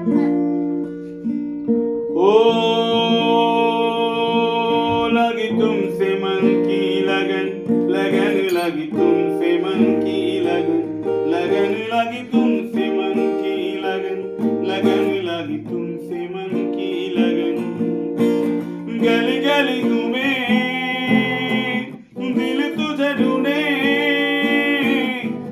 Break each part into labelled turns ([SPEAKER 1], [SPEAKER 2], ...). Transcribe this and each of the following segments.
[SPEAKER 1] ओ लगी तुमसे मन की लगन, लगन लगी तुमसे मन की लगन, लगन लगी तुमसे मन की लगन, लगन लगी तुमसे मन की लगन। गली गली घूमे दिल तुझे ढूंढे,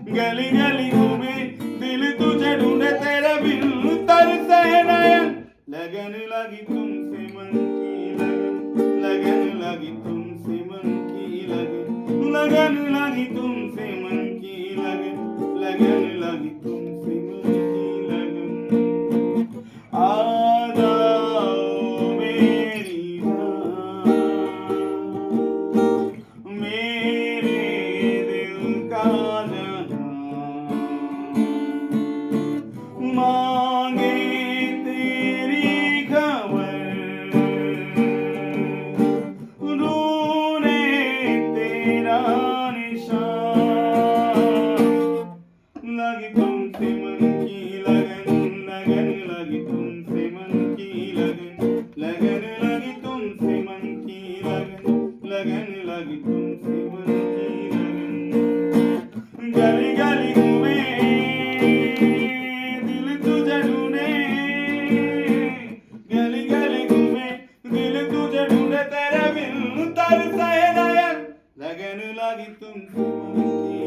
[SPEAKER 1] गली गली घूमे दिल तुझे ढूंढे, तेरे बिन तरसे नयन। लगन लगी तुमसे मन की लगन, लगन लगी तुमसे मन की लगन, लगन लगी तुमसे मन की लगन, लगन लगी तुमसे मन की लगन। आ जाओ मेरी जान, मेरे दिल का जहां, मांगे तेरी खबर, ढूंढे तेरा निशान। लगी तुमसे मन की लगन, लगन लगी तुमसे मन की लगन, लगन लगी तुमसे मन की लगन, लगन लगी तुमसे मन की लगन। गली गली घूमे दिल तुझे ढूंढे, गली गली घूमे दिल तुझे ढूंढे, तेरे बिन तरसे नयन। लगन लगी तुमसे मन की